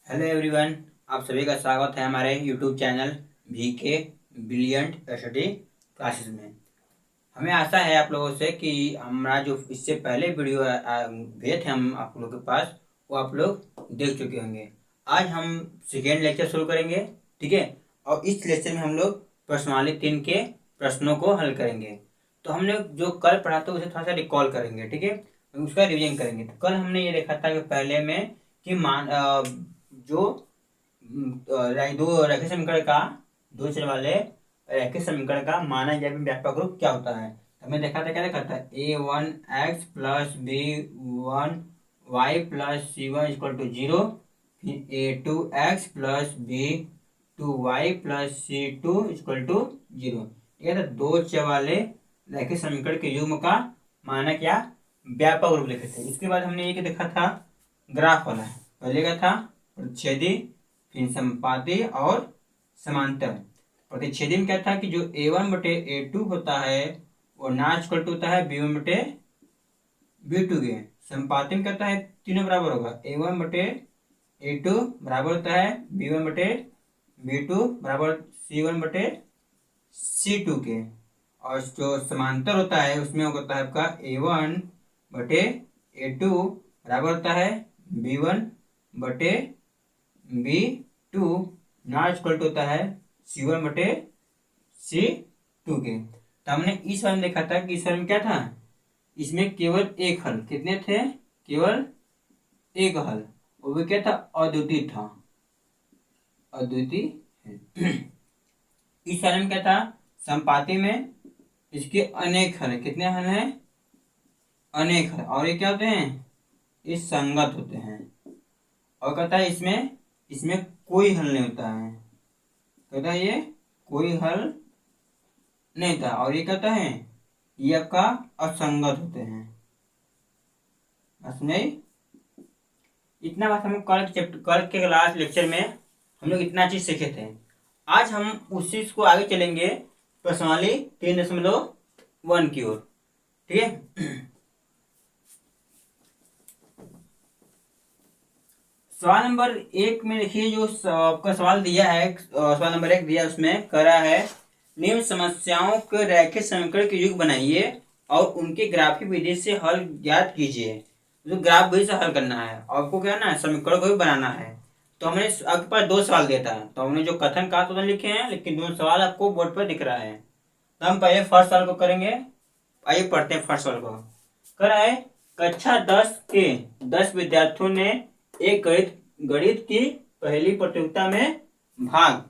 Hello everyone. आप सभी का स्वागत है हमारे YouTube channel VK brilliant study classes में। हमें आशा है आप लोगों से कि हमारा जो इससे पहले वीडियो भेजे थे हम आप लोगों के पास, वो आप लोग देख चुके होंगे। आज हम सेकेंड लेक्चर शुरू करेंगे, ठीक है। और इस लेक्चर में हम लोग प्रश्नावली 3 के प्रश्नों को हल करेंगे। तो हमने जो कल पढ़ा था उसे थोड़ा सा रिकॉल करेंगे, ठीक है, उसका रिवीजन करेंगे। तो कल हमने ये देखा था कि पहले में कि जो दो रेखीय समीकरण का दो चर वाले रेखीय समीकरण का माना या व्यापक रूप क्या होता है। तो हमने देखा था, क्या देखा था, a1x plus b1y plus c1 equal to 0। फिर a2x plus b2y plus c2 equal to 0। ठीक है, तो दो चर वाले रेखीय समीकरण के युग्म का मानक या व्यापक रूप लिखे थे। इसके बाद हमने ये देखा था ग्राफ वाला। पहले का था प्रतिच्छेदी, फिर संपाती और समांतर। प्रतिच्छेदी में क्या था कि जो a1 बटे a2 होता है वो नॉट इक्वल टू होता है b1 बटे b2 के। संपाती में क्या होता है, तीनों बराबर होगा, a1 बटे a2 बराबर होता है b1 बटे b2 बराबर c1 बटे c2 के। और जो समांतर होता है उसमें होता है आपका a1 बटे a2 बराबर होता है b1 बटे b2 नॉट इक्वल टू होता है c1 बटे c2 के। तो हमने इस वाले में देखा था कि इस वाले में क्या था, इसमें केवल एक हल, कितने थे, केवल एक हल, वो भी क्या था, अद्वितीय था, अद्वितीय। इस वाले में क्या था, संपाती में इसके अनेक हल, कितने हल हैं, अनेक हल। और ये क्या होते हैं, ये संगत होते हैं। और कहता है इसमें इसमें कोई हल नहीं होता है, कहता है ये कोई हल नहीं था। और ये कहता है ये आपका असंगत होते हैं। बस नहीं, इतना बात हम कल के लास्ट लेक्चर में हम लोग इतना चीज सीखे थे। आज हम उस चीज को आगे चलेंगे प्रश्नावली 3.1 की ओर, ठीक है। सवाल नंबर 1 में देखिए, जो आपका सवाल दिया है, सवाल नंबर 1 दिया, उसमें करा है निम्न समस्याओं के रैखिक समीकरण के युग बनाइए और उनके ग्राफिक विधि से हल ज्ञात कीजिए। जो ग्राफ विधि से हल करना है, आपको क्या ना समीकरण को भी बनाना है। तो हमने आपके पास दो सवाल दिया था, तो हमने जो कथन कहा तो लिखे हैं, लेकिन दो सवाल आपको बोर्ड पर दिख रहा है। तो हम पहले फर्स्ट सवाल को करेंगे। आइए पढ़ते हैं फर्स्ट सवाल को। कह रहा है कक्षा 10 के 10 विद्यार्थियों ने एक गणित की पहली प्रतियोगिता में भाग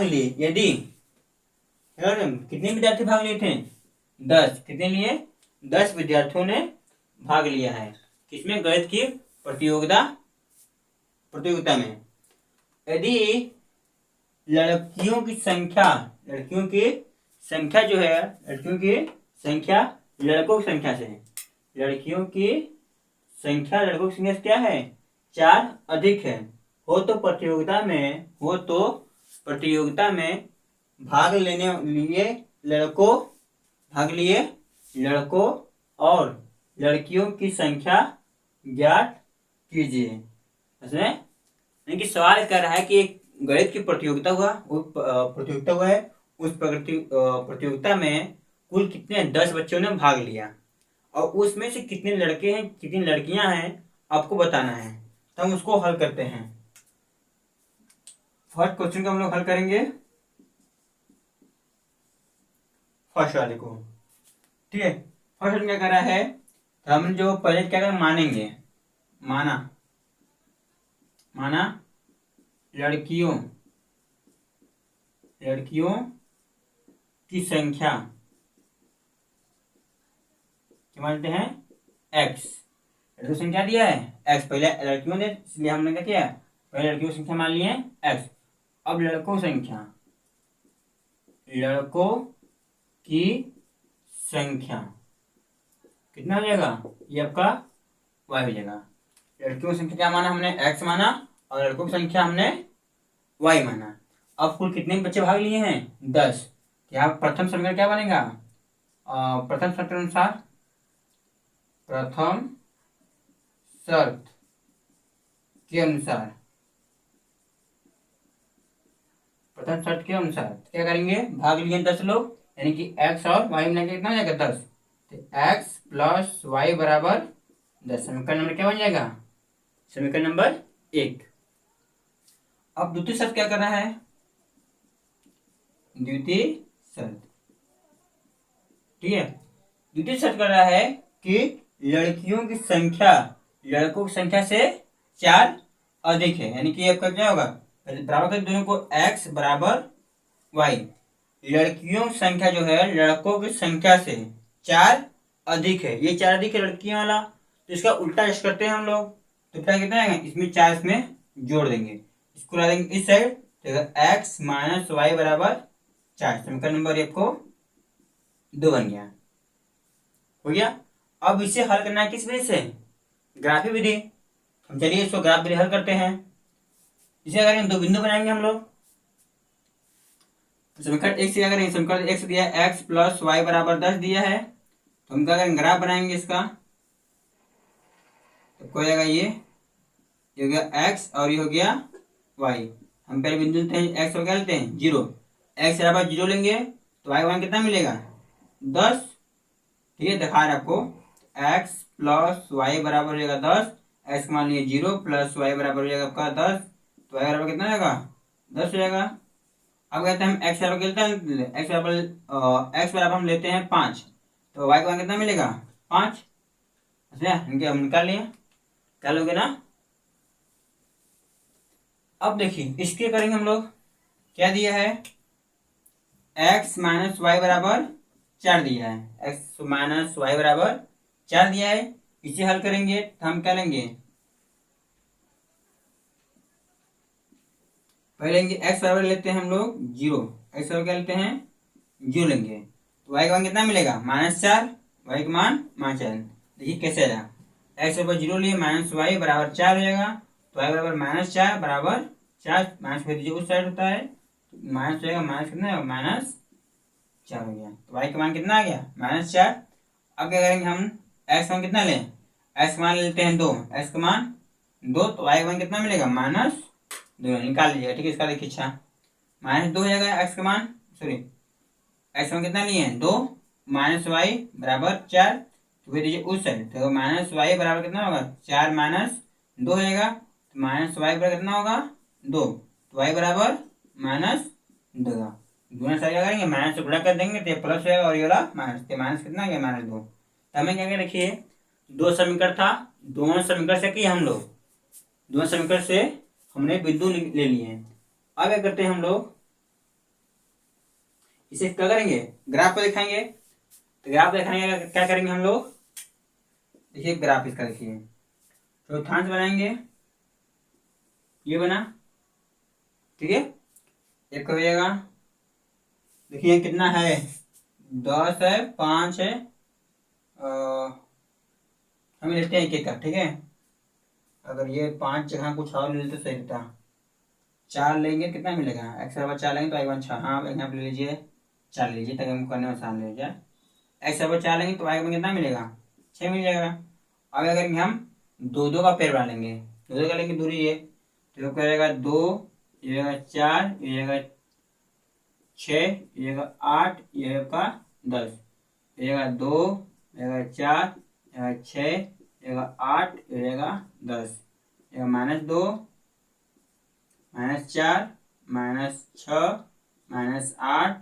लिए। यदि कितने विद्यार्थी भाग लिए थे, 10। कितने लिए, 10 विद्यार्थियों ने भाग लिया है किसमें, गणित की प्रतियोगिता में। यदि लड़कियों की संख्या जो है, लड़कियों की संख्या लड़कों की संख्या से, लड़कियों की संख्या लड़कों की संख्या से क्या है, 4 अधिक है, हो तो प्रतियोगिता में भाग लिए लड़कों और लड़कियों की संख्या ज्ञात कीजिए। इसमें कि सवाल कर रहा है कि एक गणित की प्रतियोगिता हुआ है, उस प्रतियोगिता में कुल कितने 10 बच्चों ने भाग लिया और उसमें से कितने लड़के हैं कितनी लड़कियां हैं आपको बताना है। तो हम उसको हल करते हैं। फर्स्ट क्वेश्चन को हम लोग हल करेंगे, फर्स्ट वाले को, ठीक है। फर्स्ट क्या कर रहा है, तो हम जो पहले क्या करें, माना लड़कियों की संख्या क्या मानते हैं, x। लड़कियों की संख्या दिया है x, पहले लड़कियों ने, इसलिए हमने क्या किया, पहले लड़कियों की संख्या मान ली है x। अब लड़कों की संख्या कितना हो जाएगा, ये आपका y हो जाएगा। लड़कियों की संख्या क्या माना हमने, x माना, और लड़कों की संख्या हमने y माना। अब कुल कितने बच्चे भाग लिए हैं, 10। यहाँ प्रथम समीकरण क्या बनेगा, प्रथम समीकरण अनुसार, प्रथम शर्त के अनुसार, प्रथम शर्त के अनुसार क्या करेंगे, भाग लिए 10 लोग, यानी कि x और y मिला के कितना हो जाएगा 10, तो x प्लस वाई बराबर 10। समीकरण नंबर क्या बन जाएगा, समीकरण नंबर 1। अब द्वितीय शर्त क्या करना है, द्वितीय शर्त, ठीक है। द्वितीय शर्त कर रहा है कि लड़कियों की संख्या लड़कों की संख्या से 4 अधिक है, यानी कि आपका क्या होगा, पहले बराबर कर दोनों को, x बराबर y, लड़कियों की संख्या जो है लड़कों की संख्या से 4 अधिक है, ये 4 अधिक है लड़कियों वाला, तो इसका उल्टा इस करते हैं हम लोग, तो क्या कितना आएगा, इसमें 4 इसमें जोड़ देंगे, इसको ला देंगे इस साइड, तो x माइनस वाई बराबर 4। समीकरण नंबर 1 को 2 बन गया, हो गया। अब इसे हल करना है किस विधि से, ग्राफी विधि। हम चलिए इसको ग्राफ विधि हल करते हैं। इसे करेंगे, 2 बिंदु बनाएंगे हम लोग। समीकरण 1 से क्या करेंगे, समीकरण 1 से दिया है x प्लस वाई बराबर 10 दिया है, तो हम क्या करेंगे, ग्राफ बनाएंगे इसका, तो हो जाएगा ये हो गया x और ये हो गया y। हम पहले बिंदु लेते हैं x और क्या लेते हैं 0, x बराबर 0 लेंगे तो y का मान कितना मिलेगा 10, ठीक है। दिखा रहे आपको, x प्लस वाई बराबर हो जाएगा 10, x का मान लिया 0 प्लस वाई बराबर हो जाएगा आपका 10, तो y बराबर कितना आएगा 10 हो जाएगा। अब कहते हैं हम x बराबर लेते हैं, x बराबर हम लेते हैं 5, तो y का मान कितना मिलेगा 5, इनके हम निकाल लिए, क्या लोगे ना। अब देखिए इसके करेंगे हम लोग, क्या दिया है, x माइनस वाई बराबर 4 दिया है, x माइनस वाई बराबर 4 दिया है। इसे हल करेंगे तो हम क्या लेंगे, पहले लेंगे x बराबर लेते हैं हम लोग 0, x बराबर क्या लेते हैं 0 लेंगे, तो y का मान कितना मिलेगा -4, y का मान -4। देखिए कैसे आया, x बराबर 0 लिए माइनस वाई बराबर 4 हो जाएगा, तो y बराबर -4 बराबर 4, माइनस कर दीजिए उस साइड होता है, माइनस हो जाएगा, माइनस कितना है -4 हो गया, तो y का मान कितना आ गया -4। अब क्या करेंगे हम, x का मान कितना लें, x का मान लेते हैं 2, x का मान 2, तो y का मान कितना मिलेगा -2, निकाल लीजिएगा, ठीक है। इसका देखिए अच्छा, -2 हो जाएगा x का मान, सॉरी x का मान कितना लिए हैं 2, माइनस वाई बराबर 4, तो फिर दीजिए उस साइड, तो माइनस वाई बराबर कितना होगा 4 माइनस 2 हो जाएगा, तो माइनस वाई बराबर कितना होगा 2, तो वाई बराबर -2 होगा। दोनों साइड क्या करेंगे, माइनस से गुणा कर देंगे तो प्लस हो जाएगा, और ये वाला माइनस, तो माइनस कितना आ गया -2। तो हमें क्या क्या रखिए, 2 समीकरण था, दोनों समीकरण से किए हम लोग, दोनों समीकरण से हमने बिंदु ले लिए हैं। अब क्या करते हैं हम लोग, इसे क्या करेंगे, ग्राफ को दिखाएंगे, तो ग्राफ दिखाने का क्या करेंगे हम लोग, देखिए ग्राफ इसका देखिए, चौथांश बनाएंगे, ये बना, ठीक है। एक हो जाएगा, देखिए कितना है 10 है, 5 है, हम लेते हैं एक का, ठीक है। अगर ये 5 जगह कुछ और ले लेते तो सही रहता, 4 लेंगे कितना मिलेगा, x बराबर 4 लेंगे तो y 6, हाँ यहाँ पे ले लीजिए 4 लीजिए ताकि हमको करने में आसान रह जाए, x बराबर 4 लेंगे तो y में कितना मिलेगा 6 मिल जाएगा। अब क्या करेंगे हम, 2 2 का पेड़ बना लेंगे, 2 2 का लेंगे दूरी है, तो क्या रहेगा 2, ये रहेगा 4, ये रहेगा 6, ये रहेगा 8, ये रहेगा 10, ये रहेगा 2, ये रहेगा 4, ये रहेगा 6, ये रहेगा 8, ये रहेगा 10, ये -2, -4, -6, -8,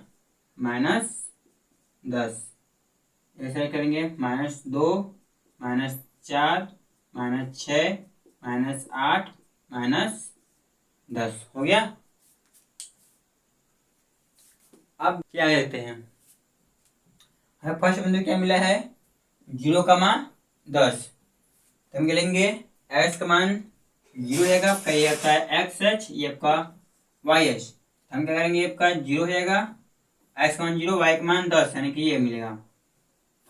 -10, ऐसे करेंगे, -2, -4, -6, -8, -10 हो गया। अब क्या कहते हैं, हमें फर्स्ट बिंदु क्या मिला है 0, 10, तो हम क्या लेंगे, x का मान 0 रहेगा, आपका ये आता है XH, ये आपका YH, हम क्या करेंगे, आपका 0 हो जाएगा, x का मान 0, y का मान 10, यानी कि ये मिलेगा,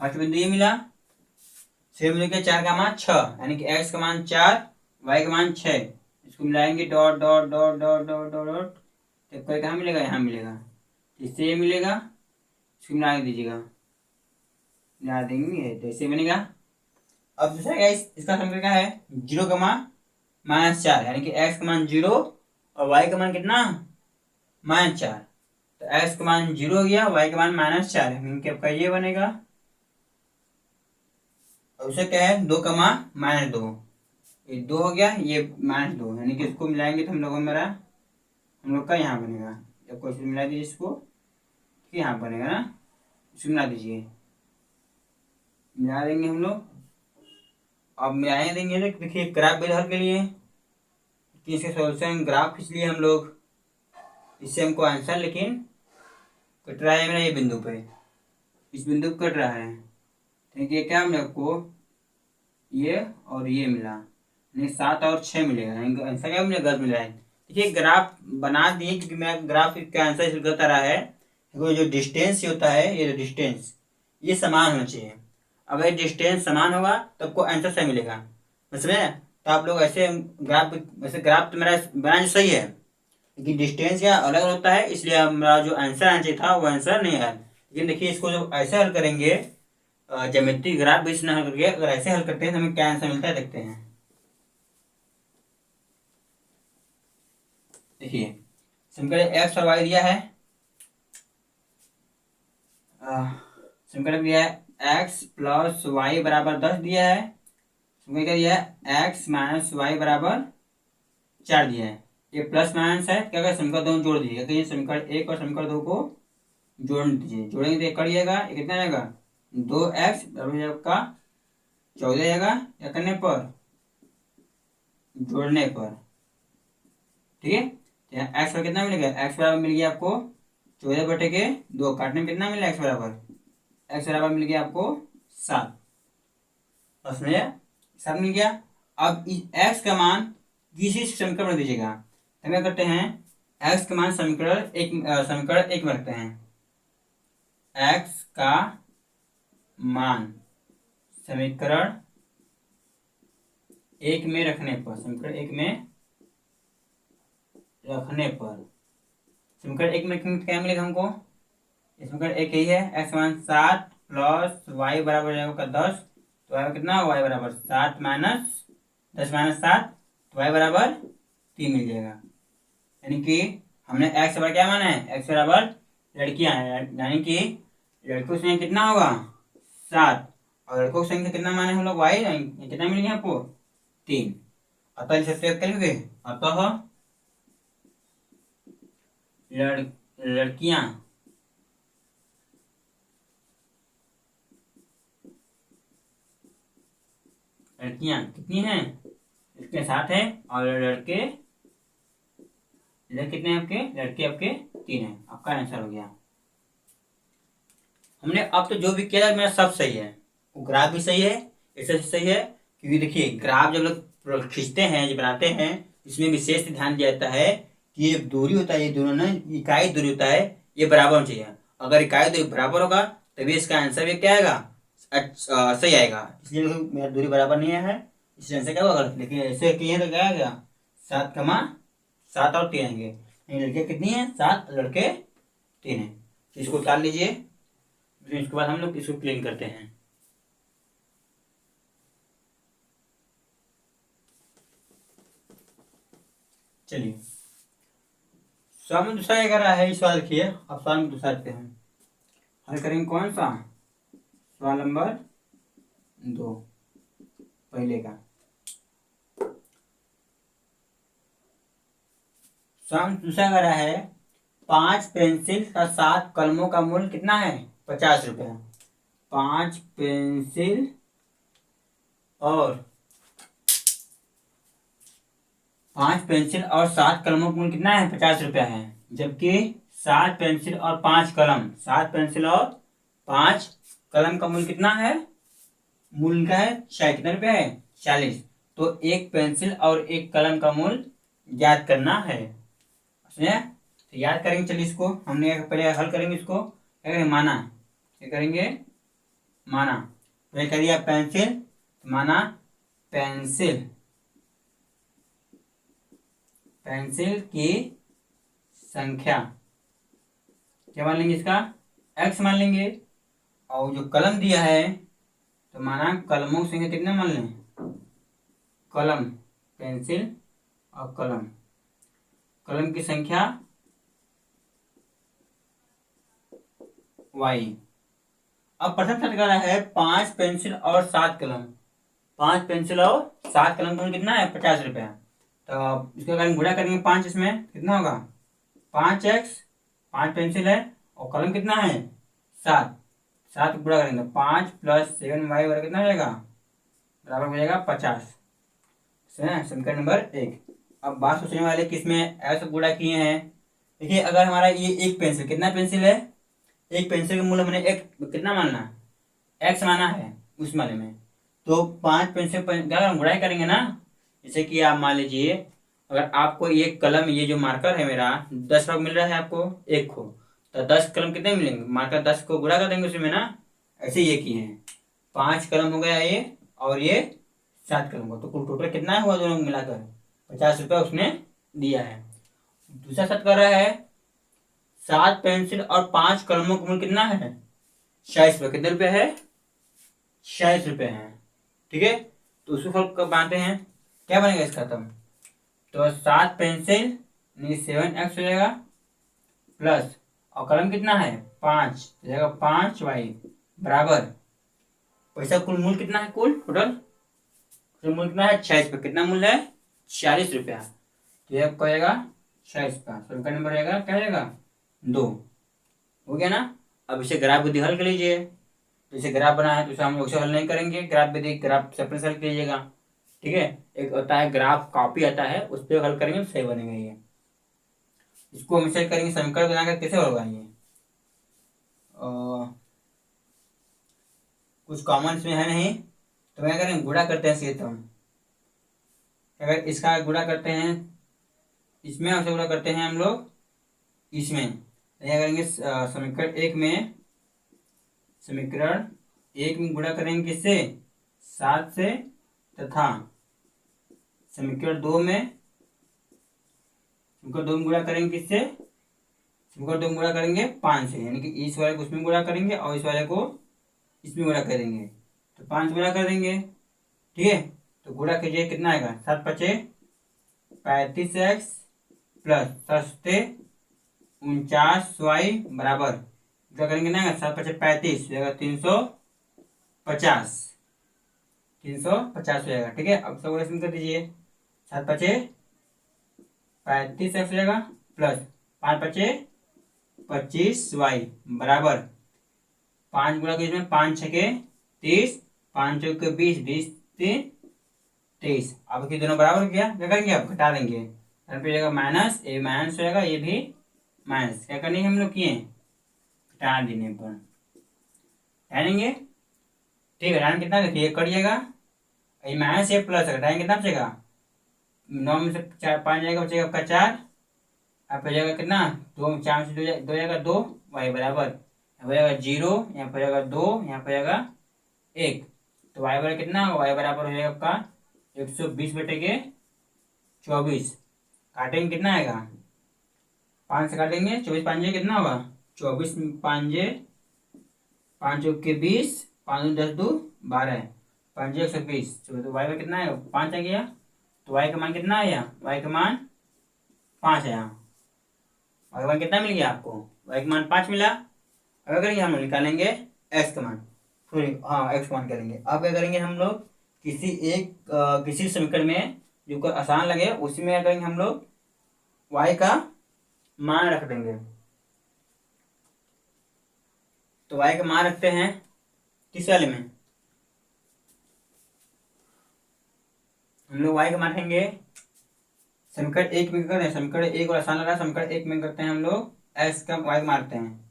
फर्स्ट बिंदु ये मिला। सेकंड बिंदु क्या, 4 का मान 6, यानी कि x का मान 4, y का मान 6, इसको मिलाएंगे dot dot dot dot dot dot dot, तो कोई कहाँ मिलेगा, यहाँ मिलेगा, इससे ये मिलेगा, इसको मिला दीजिएगा, मिला देंगे तो इससे बनेगा। अब दूसरा क्या, इसका समीकरण क्या है 0, -4, यानी कि x का मान 0 और y का मान कितना, -4। तो x का मान 0 हो गया, y का मान -4 है, यानी कि आपका ये बनेगा। और उसे क्या है, 2 कमा -2, ये 2 हो गया, ये -2, यानी कि इसको मिलाएंगे तो हम लोग का यहाँ बनेगा। जब क्वेश्चन मिला दीजिए इसको, ठीक है, यहाँ बनेगा ना, इसको मिला दीजिए, मिला देंगे हम लोग। अब मिलाए देंगे तो देखिए ग्राफ भी हल के लिए कि इसके सोल्यूशन ग्राफ खींच लिए हम लोग, इससे हमको आंसर लेकिन कट रहा है मेरा ये बिंदु पे, इस बिंदु पे कट रहा है। ठीक है, क्या मिला आपको, ये और ये मिला, नहीं 7 और 6 मिलेगा, आंसर क्या मिलेगा, गलत मिला है। देखिए ग्राफ बना दिए, क्योंकि मेरा ग्राफ का आंसर इसलिए गलत आ रहा है, देखो जो डिस्टेंस होता है, ये जो डिस्टेंस ये समान होना चाहिए। अगर डिस्टेंस समान होगा तो आपको आंसर सही मिलेगा, समझे। तो आप लोग ऐसे ग्राफ, वैसे ग्राफ तो मेरा बना जो सही है, लेकिन डिस्टेंस या अलग होता है, इसलिए हमारा जो आंसर आना चाहिए था वो आंसर नहीं है। लेकिन देखिए इसको जब ऐसे हल करेंगे, ज्योमेट्री ग्राफ बेस न हल करके अगर ऐसे हल करते हैं तो हमें क्या आंसर मिलता है, देखते हैं। देखिए समीकरण एक्स और वाई दिया है, समीकरण दिया है एक्स प्लस वाई बराबर 10 दिया है, समीकरण क्या दिया है, एक्स माइनस वाई बराबर 4 दिया है। ये प्लस माइनस है, क्या करें, समीकरण दोनों जोड़ दीजिएगा, तो ये समीकरण 1 और समीकरण 2 को जोड़ दीजिए, जोड़ेंगे तो ये कट जाएगा, ये कितना आएगा, 2x बराबर आपका 14 आएगा, या करने पर, जोड़ने पर, ठीक है। तो यहाँ एक्स पर कितना मिलेगा, एक्स बराबर मिल गया आपको 14/2, काटने में कितना मिला, एक्स बराबर मिल गया आपको 7, बस में 7 मिल गया। अब एक्स का मान किसी समीकरण में दीजिएगा, तो क्या करते हैं, एक्स का मान समीकरण एक में रखते हैं, एक्स का मान समीकरण एक में रखने पर, समीकरण एक में रखने पर, समीकरण एक में क्या मिलेगा हमको, समीकरण एक यही है, एक्स मान 7 प्लस वाई बराबर जाएगा 10, तो वाई कितना, वाई बराबर 7 माइनस 10 माइनस 7, तो वाई बराबर 3 मिल जाएगा। यानी कि हमने एक्स बराबर क्या माना है, एक्स बराबर लड़कियां हैं, यानी कि लड़कों की संख्या कितना होगा, 7, और लड़कों की संख्या कितना माने हम लोग, वाई, कितना मिल गया आपको, 3। अतः इसे प्रयोग करेंगे, अतः लड़कियां कितनी हैं, इसके साथ है, और लड़के कितने हैं आपके, लड़के आपके 3 हैं, आपका आंसर हो गया। हमने अब तो जो भी किया मेरा सब सही है, वो ग्राफ भी सही है, ऐसे सही है, क्योंकि देखिए ग्राफ जब लोग खींचते हैं, जब बनाते हैं, इसमें विशेष ध्यान दिया जाता है कि ये दूरी होता है, ये दोनों ना इकाई दूरी होता है, ये बराबर होना चाहिए। अगर इकाई दूरी बराबर होगा तभी इसका आंसर भी क्या आएगा, सही आएगा। इसलिए मेरा दूरी बराबर नहीं है, इसलिए आंसर क्या होगा, लेकिन ऐसे किए तो क्या आ गया, 7 और 3 आएंगे, लड़के कितनी है, 7, लड़के 3 है। तो इसको उतार लीजिए, फिर इसके बाद हम लोग इसको क्लीन करते हैं। चलिए सवाल में दूसरा क्या कर रहा है, इस सवाल देखिए, अब सवाल में दूसरा देखते हैं, हल करेंगे कौन सा, सवाल नंबर 2 पहले का। सवाल दूसरा कर रहा है, 5 पेंसिल का 7 कलमों का मूल्य कितना है, 50 रुपया। 5 पेंसिल और 7 कलमों का मूल्य कितना है, 50 रुपया है, जबकि 7 पेंसिल और 5 कलम, 7 पेंसिल और 5 कलम का मूल्य कितना है, मूल्य का है कितना रुपया है, 40। तो एक पेंसिल और एक कलम का मूल्य ज्ञात करना है, तो याद करेंगे। चलिए इसको हमने पहले हल करेंगे, इसको क्या करेंगे, माना, क्या करेंगे, माना, तो कर दिया पेंसिल, माना पेंसिल की संख्या क्या मान लेंगे, इसका x मान लेंगे, और जो कलम दिया है तो माना कलमों की संख्या कितना मान लें, कलम पेंसिल और कलम, कलम की संख्या y। अब प्रथम छात्र का है 5 पेंसिल और 7 कलम। 5 पेंसिल और 7 कलम का कितना है? 50 रुपया। तो इसका अगर हम गुणा करेंगे 5, इसमें कितना होगा? 5x, 5 पेंसिल है और कलम कितना है? 7। 7 गुणा करेंगे 5 + 7y बराबर कितना हो जाएगा? बराबर हो जाएगा 50। समीकरण नंबर 1। अब बात सोचने वाले कि इसमें ऐसा गुणा किए हैं। देखिए अगर हमारा ये एक पेंसिल, कितना पेंसिल है? एक पेंसिल का मूल्य हमने एक कितना मानना है? x माना है उस वाले में। तो 5 पेंसिल पर हम गुणाई करेंगे ना। जैसे कि आप मान लीजिए अगर आपको ये कलम, ये जो मार्कर है मेरा 10 रुपये मिल रहा है आपको एक को, तो 10 कलम कितने मिलेंगे? मार्कर 10 को गुणा कर देंगे उसमें ना। ऐसे ये किए हैं, 5 कलम हो गया ये और ये 7 कलम का, तो कुल टोटल कितना हुआ दोनों मिलाकर? 50 रुपया उसने दिया है। दूसरा शर्त कर रहा है 7 पेंसिल और 5 कलमों का मूल्य कितना है? 46 रुपये। कितने रुपये है? 46 रुपये है। ठीक है, तो उसको फल कब बांधते हैं? क्या बनेगा इसका तब? तो 7 पेंसिल 7x हो जाएगा प्लस, और कलम कितना है? 5 हो जाएगा 5y बराबर पैसा कुल मूल्य कितना है? कुल टोटल मूल्य कितना है? 46 रुपये। कितना मूल्य है? 46 रुपया। तो यह आपका जाएगा 46 का। समीकरण नंबर रहेगा क्या रहेगा? 2। हो गया ना। अब इसे ग्राफ विधि हल कर लीजिए। तो इसे ग्राफ बना है तो इसे हम लोग हल नहीं करेंगे, ग्राफ विधि, ग्राफ सेपरेट हल कीजिएगा। ठीक है, एक होता है ग्राफ कॉपी आता है, उस पर हल करेंगे तो सही बनेगा ये। इसको हम इसे करेंगे समीकरण बनाकर कैसे होगा ये। कुछ कॉमन इसमें है नहीं, तो क्या करें? गुणा करते हैं सीधे। तो हम अगर इसका गुणा करते हैं इसमें, हमसे गुणा करते हैं हम लोग इसमें, क्या करेंगे? समीकरण एक में गुणा करेंगे किससे? 7 से, तथा समीकरण 2 में गुणा करेंगे किससे? समीकरण 2 में गुणा करेंगे 5 से, यानी कि इस वाले को उसमें गुणा करेंगे और इस वाले को इसमें गुणा करेंगे, तो 5 गुणा कर देंगे। ठीक है, तो गुणा कीजिए, कितना आएगा? 7 × 5 = 35x प्लस 49y बराबर क्या करेंगे ना? 7 × 5 = 35 हो जाएगा 350। 350 हो जाएगा। ठीक है, अब सब इसमें कर दीजिए। 7 × 5 = 35x हो जाएगा प्लस 5 × 5 = 25y बराबर 5 गुणा कीजिए, 5 × 6 = 30, 5 × 4 = 20, 20 3 23। अब कि दोनों बराबर किया, क्या करेंगे? अब घटा देंगे, माइनस, ये माइनस हो जाएगा, ये भी माइनस। क्या करने हम लोग किए? घटा देने पर घटाएंगे। ठीक है, घटाने कितना देखिए कट जाएगा, ये माइनस ये प्लस घटाएंगे कितना बचेगा? 9 में से 4 5 जाएगा, बचेगा आपका 4। आप हो जाएगा कितना? 2 4 से 2 जाएगा 2, y बराबर हो जाएगा 0, यहाँ पर जाएगा 2, यहाँ पर जाएगा 1। तो y बराबर कितना होगा? y बराबर हो जाएगा आपका 120/24। काटेंगे कितना आएगा? 5 से काटेंगे, 24 5 कितना होगा? 24 5 5 × 20, 5 × 10 = 12, 5 120। तो y में कितना आएगा? 5 आ गया। तो y का मान कितना आया? y का मान 5 आया। y का मान कितना मिल गया आपको? y का मान 5 मिला। अब करेंगे हम लोग निकालेंगे x का मान, सॉरी हाँ x का मान करेंगे। अब क्या करेंगे हम लोग? किसी समीकरण में जो को आसान लगे उसी में क्या करेंगे हम लोग? y का मान रख देंगे। तो y का मान रखते हैं किस वाले में? हम लोग y का मान रखेंगे समीकरण 1 में। करते हैं समीकरण 1 और आसान लग रहा है, समीकरण 1 में करते हैं हम लोग x का y का मान रखते हैं।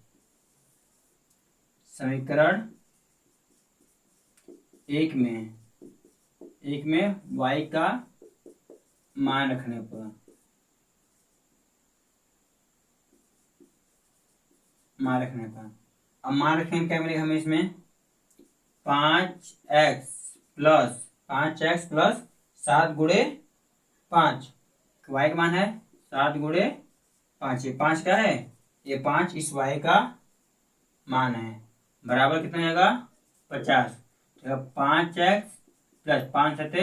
समीकरण 1 में y का मान रखने पर अब मान रखेंगे क्या मिलेगा हमें इसमें? 5x प्लस 7 × 5, y का मान है 7 × 5। ये 5 क्या है? ये 5 इस y का मान है, बराबर कितना जाएगा? 50। तो 5x प्लस 5 × 7 =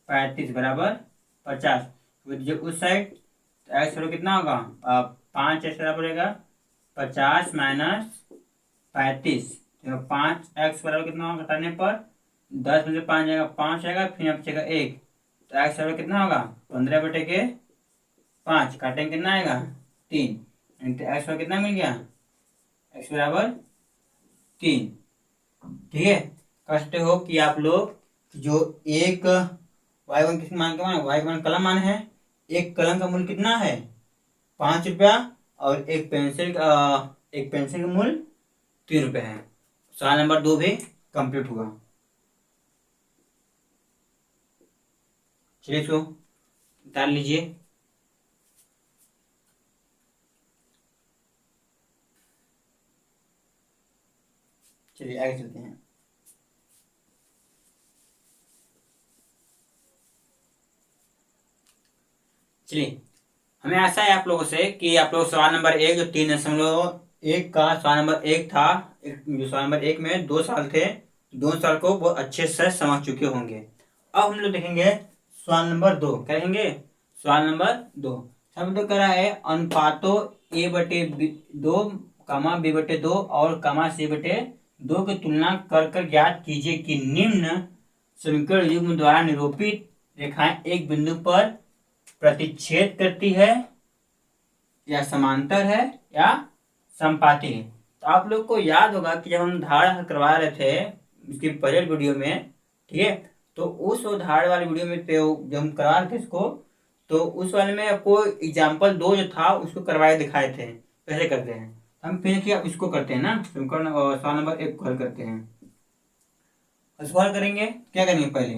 35 बराबर 50 जो उस साइड एक्स बराबर कितना होगा 5 एक्स बराबर रहेगा 50 माइनस 35। 5x बराबर कितना होगा घटाने पर 10 में से 5 जाएगा 5 आएगा फिर यहाँ बचेगा 1 तो एक्स बराबर कितना होगा 15/5 काटेंगे कितना आएगा 3 तो एक्स बराबर कितना मिल गया एक्स बराबर 3। ठीक है कष्ट हो कि आप लोग जो एक y1 किस मान का मान y1 कलम मान है एक कलम का मूल्य कितना है 5 रुपया और एक पेंसिल का मूल्य 3 रुपये है। सवाल नंबर 2 भी कंप्लीट हुआ। चलिए इसको उतार लीजिए। चलिए आगे चलते हैं। चलिए हमें आशा है आप लोगों से कि आप लोग सवाल नंबर 1 जो 3.1 का सवाल नंबर 1 था जो सवाल नंबर 1 में 2 साल थे 2 साल को बहुत अच्छे से समझ चुके होंगे। अब हम लोग देखेंगे सवाल नंबर 2 क्या देखेंगे सवाल नंबर 2 शब्द करा है अनुपातों a/2 कामा b/2 और कामा c/2 की तुलना कर ज्ञात कीजिए कि निम्न समीकरण युग्म द्वारा निरूपित रेखाएं एक बिंदु पर प्रतिच्छेद करती है या समांतर है या संपाती है। तो आप लोग को याद होगा कि जब हम धार करवा रहे थे इसकी पहले वीडियो में ठीक है तो उस धार वाले वीडियो में जब हम करवा रहे थे इसको तो उस वाले में आपको एग्जाम्पल 2 जो था उसको करवाए दिखाए थे कैसे करते हैं। हम फिर क्या इसको करते हैं ना सवाल नंबर 1 को हल करते हैं। इसको हल करेंगे क्या करेंगे पहले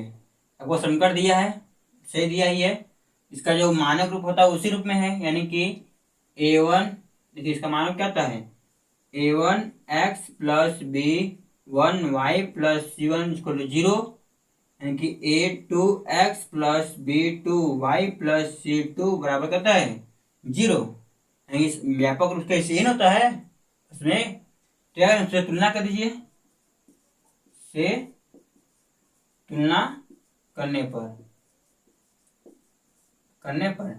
आपको समीकरण दिया है सही दिया ही है इसका जो मानक रूप होता है उसी रूप में है यानी कि a1 देखिए इसका मानक क्या होता है a1x plus b1y plus c1 = 0 यानी कि a2x plus b2y plus c2 बराबर करता है 0 यानी व्यापक रूप से ऐसे होता है उसमें तो तुलना कर दीजिए से तुलना करने पर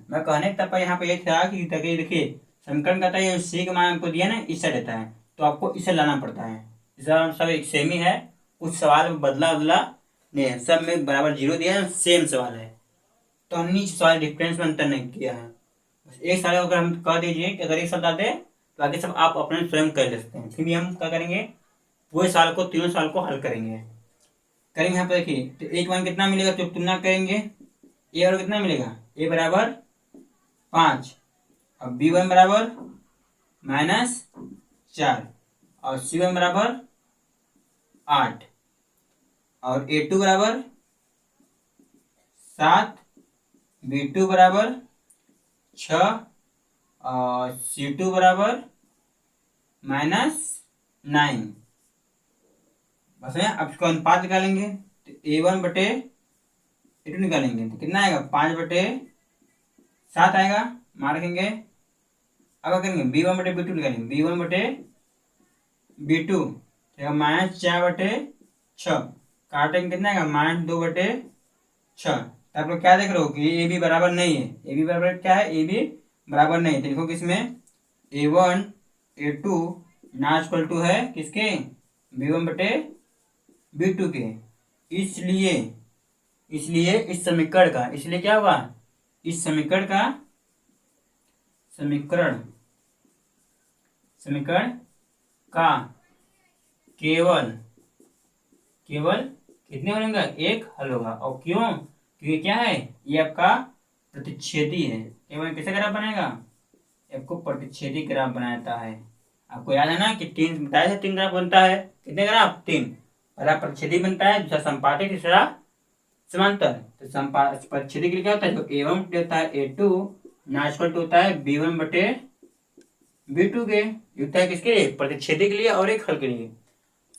मैं कहने तब यहाँ पे ये था कि देखिए समीकरण कहता है सी का मान हमको दिया ना इससे देता है तो आपको इसे लाना पड़ता है। सब एक सेम ही है कुछ सवाल में बदला नहीं है सब में बराबर 0 दिया है सेम सवाल है तो हमने सवाल डिफरेंस में अंतर नहीं किया है। बस एक सवाल अगर हम कह दीजिए कि अगर एक साल आते तो आगे सब आप अपने स्वयं कर ले सकते हैं। फिर भी हम क्या करेंगे पूरे साल को तीनों साल को हल करेंगे यहाँ पे देखिए तो एक मान कितना मिलेगा तो तुलना करेंगे ए और कितना मिलेगा ए बराबर 5 और b1 बराबर -4 और c1 बराबर 8 और a2 बराबर 7 b2 बराबर 6 और c2 बराबर -9। बस है अब इसको अनुपात निकालेंगे तो a1/a2 निकालेंगे तो कितना आएगा 5/7 आएगा मान रखेंगे। अब क्या करेंगे b1/b2 निकालेंगे b1/b2 -4/6 काटेंगे कितना आएगा -2/6। तो आप लोग क्या देख रहे हो कि ए बी बराबर नहीं है ए बी बराबर क्या है ए बी बराबर नहीं तो देखो किसमें a1 a2 not equal to है किसके b1/b2 के इसलिए इस समीकरण का इसलिए क्या हुआ इस समीकरण का केवल कितने हल होंगे एक हल होगा और क्यों क्योंकि क्या है ये आपका प्रतिच्छेदी है केवल कैसे ग्राफ बनेगा आपको प्रतिच्छेदी ग्राफ बनाता है। आपको याद है ना कि 3 बताया था 3 ग्राफ बनता है कितने ग्राफ 3 पहला प्रतिच्छेदी बनता है दूसरा संपाती तीसरा समांतर। तो प्रतिच्छेदी के लिए क्या होता है जो a1 होता है a2 नॉट इक्वल टू होता है b1/b2 के होता है किसके लिए प्रतिच्छेदी के लिए और एक हल के लिए।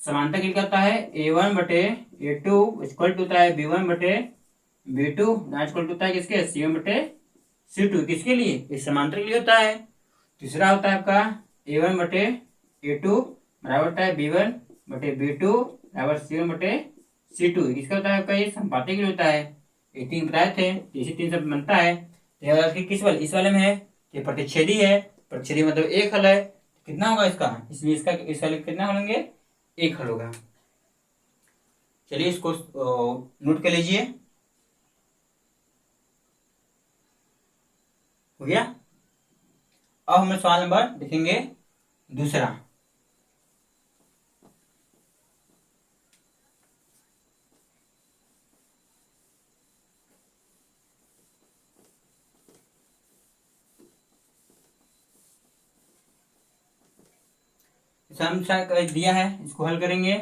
समांतर के लिए होता है a1/a2 इक्वल टू होता है b1/b2 नॉट इक्वल टू होता है किसके c1/c2 किसके लिए इस समांतर के लिए होता है। तीसरा होता है आपका a1/a2 बराबर होता है b1/b2 बराबर c1/c2 किसका होता है आपका ये संपाती के लिए होता है। ये 3 बताए थे, इसी 3 से बनता है। तो अगर किस वाले, इस वाले में है, ये प्रतिच्छेदी है, प्रतिच्छेदी मतलब एक हल है, कितना होगा इसका, इसलिए इसका इस वाले कितना हल होंगे, एक हल होगा। चलिए इसको नोट कर लीजिए, हो गया। अब हम सवाल नंबर देखेंगे दूसरा। समस्या दिया है, इसको हल करेंगे।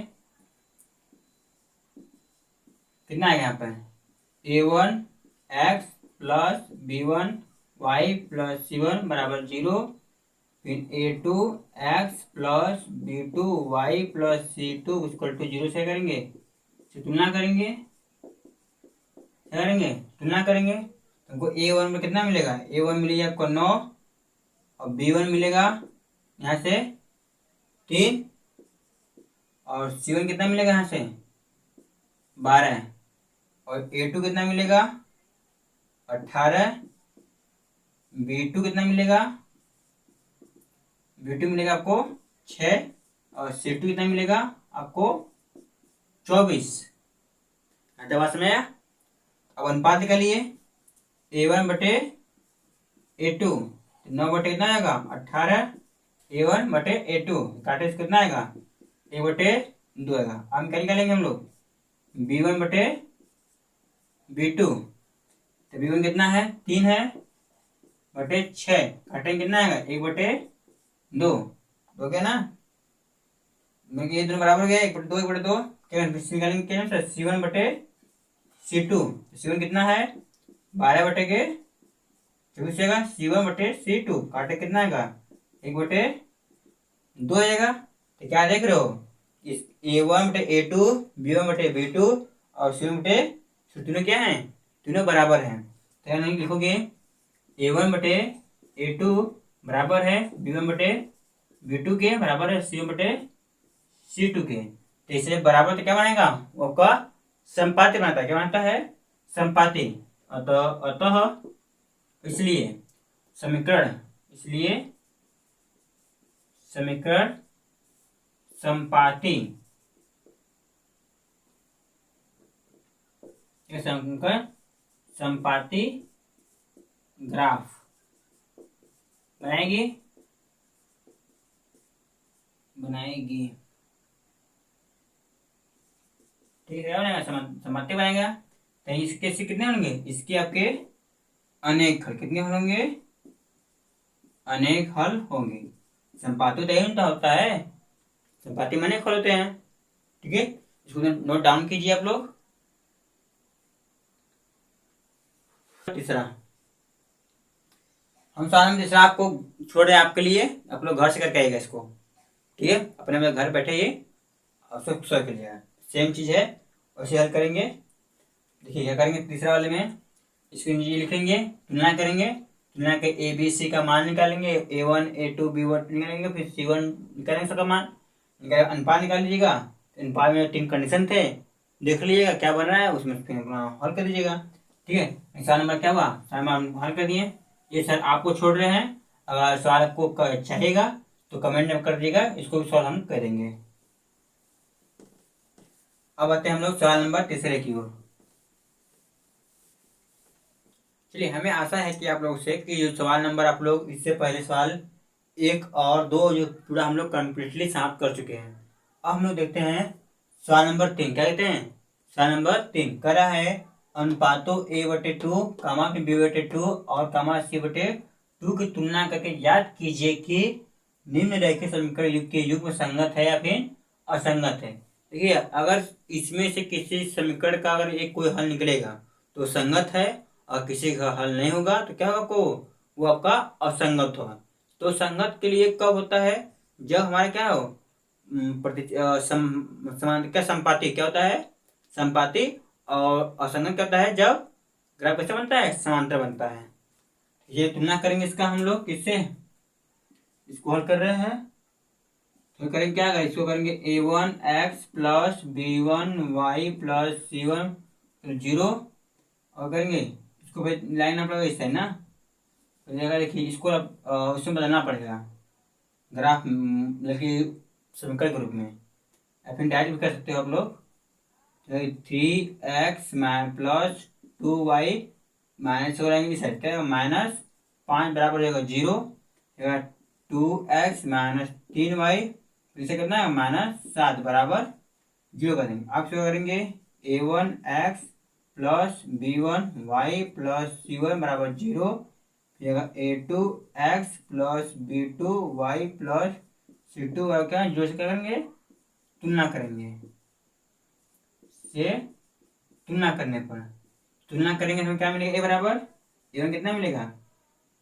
कितना आएगा यहाँ पर, a1 x plus b1 y plus c1 बराबर 0, फिर a2 x plus b2 y plus c2 equal to 0 से करेंगे, तुलना करेंगे, क्या करेंगे, तुलना करेंगे। हमको a1 में कितना मिलेगा, a1 मिलेगा आपको 9, और b1 मिलेगा यहाँ से 3, और c1 कितना मिलेगा यहाँ से 12, और a2 कितना मिलेगा 18, b2 कितना मिलेगा, b2 मिलेगा आपको 6, और c2 कितना मिलेगा आपको 24। बात समझ। अब अनुपात निकालिए, a1 बटे a2, 9 बटे कितना आएगा 18, a1 बटे a2 काटे से कितना आएगा 1 बटे 2 आएगा। अब क्या निकालेंगे हम लोग, b1 बटे b2, तो b1 कितना है 3 है, बटे 6 काटेंगे कितना आएगा 1 बटे 2, हो गया ना, ये दोनों बराबर हो गया, 1 बटे 2 1 बटे 2, क्या निकालेंगे क्या, c1 बटे c2, c1 कितना है 12 बटे के 24 आएगा, c1 बटे c2 काटे कितना आएगा 1 बटे 2 आएगा। तो क्या देख रहे हो, इस a1 बटे a2, b1 बटे b2 और c1 बटे c2 तीनों क्या है, तीनों बराबर हैं। तो यहाँ नहीं लिखोगे a1 बटे a2 बराबर है b1 बटे b2 के, बराबर है c1 बटे c2 के। तो इसलिए बराबर तो क्या बनेगा, वो आपका संपाती बनाता है, क्या बनाता है, संपाती। अतः इसलिए समीकरण संपाती, समीकरण संपाती ग्राफ बनाएगी, ठीक है, संपाती बनाएगा। तो इसके से कितने होंगे, इसके आपके अनेक हल, कितने हल होंगे, अनेक हल होंगे। संपाती तो होता है, संपाती में अनेक हल होते हैं, ठीक है, इसको नोट डाउन कीजिए आप लोग। तीसरा हम सवाल में तीसरा आपको छोड़ रहे हैं आपके लिए, आप लोग घर से करके आएगा इसको, ठीक है, अपने में घर बैठे ही सॉल्व कीजिएगा, सेम चीज है वैसे हल करेंगे। देखिए क्या करेंगे, तीसरा वाले में इसको ये लिखेंगे, तुलना करेंगे, तुलना के ए बी सी का मान निकालेंगे, a1 a2 b1 निकालेंगे, फिर c1 निकालेंगे, सबका मान निकाल, अनुपात निकाल लीजिएगा। अनुपात में 3 कंडीशन थे, देख लीजिएगा क्या बन रहा है, उसमें फिर हल कर दीजिएगा, ठीक है। सवाल नंबर क्या हुआ, सवाल हम हल कर दिए। ये सर आपको छोड़ रहे हैं, अगर सवाल आपको चाहेगा तो कमेंट में कर दीजिएगा, इसको भी सॉल्व हम करेंगे। अब आते हैं हम लोग सवाल नंबर तीसरे की ओर। चलिए, हमें आशा है कि आप लोग से कि जो सवाल नंबर आप लोग इससे पहले सवाल 1 और 2 जो पूरा हम लोग कंप्लीटली समाप्त कर चुके हैं। अब हम लोग देखते हैं सवाल नंबर 3, क्या कहते हैं, सवाल नंबर 3 कह रहा है अनुपातों a/2 कामा फिर b/2 और कामा c/2 की तुलना करके याद कीजिए कि निम्न रेखीय समीकरण के युग्म संगत है या फिर असंगत है। देखिए, अगर इसमें से किसी समीकरण का अगर एक कोई हल निकलेगा तो संगत है, और किसी का हल नहीं होगा तो क्या होगा, वो आपका असंगत होगा। तो संगत के लिए कब होता है, जब हमारे क्या हो क्या संपाती क्या होता है, संपाती। और असंगत क्या होता है, जब ग्राफ कैसे बनता है, समांतर बनता है। ये तुलना करेंगे इसका हम लोग किससे, इसको हल कर रहे हैं तो करेंगे क्या, इसको करेंगे a1 x plus b1 y plus c1 0, और करेंगे इसको भाई लाइन ना पड़ेगा इस साइड ना, तो जगह देखिए इसको अब उसमें बदलना पड़ेगा ग्राफ, मतलब कि समीकरण के रूप में, या फिर डायरेक्ट भी कर सकते हो आप लोग। 3x प्लस 2y माइनस हो रहेंगे साइड का, -5 बराबर हो जाएगा 0, 2x माइनस 3y, इसे कितना है -7 बराबर 0 कर देंगे। अब क्या करेंगे, a1x plus b1y plus c1 बराबर 0, a2x plus b2y plus c2y, क्या जो से क्या करेंगे, तुलना करेंगे, से तुलना करने पर तुलना करेंगे तो क्या मिलेगा, ए बराबर ए वन कितना मिलेगा,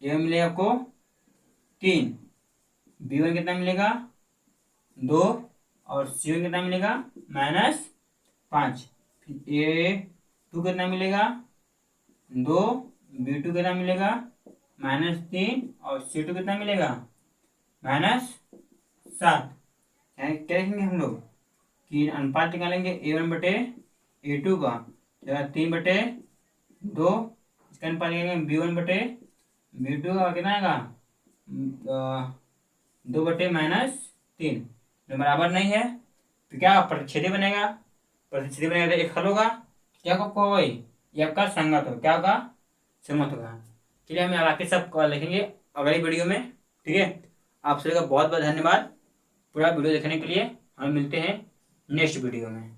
ए वन मिलेगा आपको 3, बी वन कितना मिलेगा 2, और सी वन कितना मिलेगा -5, ए2 कितना मिलेगा 2, बी2 कितना मिलेगा -3, और सी2 कितना मिलेगा -7। क्या लिखेंगे हम लोग कि अनुपात निकालेंगे a1 बटे a2 का, 3/2, इसका अनुपात निकालेंगे b1 बटे b2 का, कितना आएगा 2/-3, जो बराबर नहीं है तो क्या प्रतिच्छेदी बनेगा, प्रतिच्छेदी बनेगा तो एक हल होगा, क्या होगा भाई, ये आपका संगत हो, क्या होगा संगत होगा। चलिए हम बाकी सब लिखेंगे अगली वीडियो में, ठीक है। आप सभी का बहुत बहुत धन्यवाद पूरा वीडियो देखने के लिए। हम मिलते हैं नेक्स्ट वीडियो में।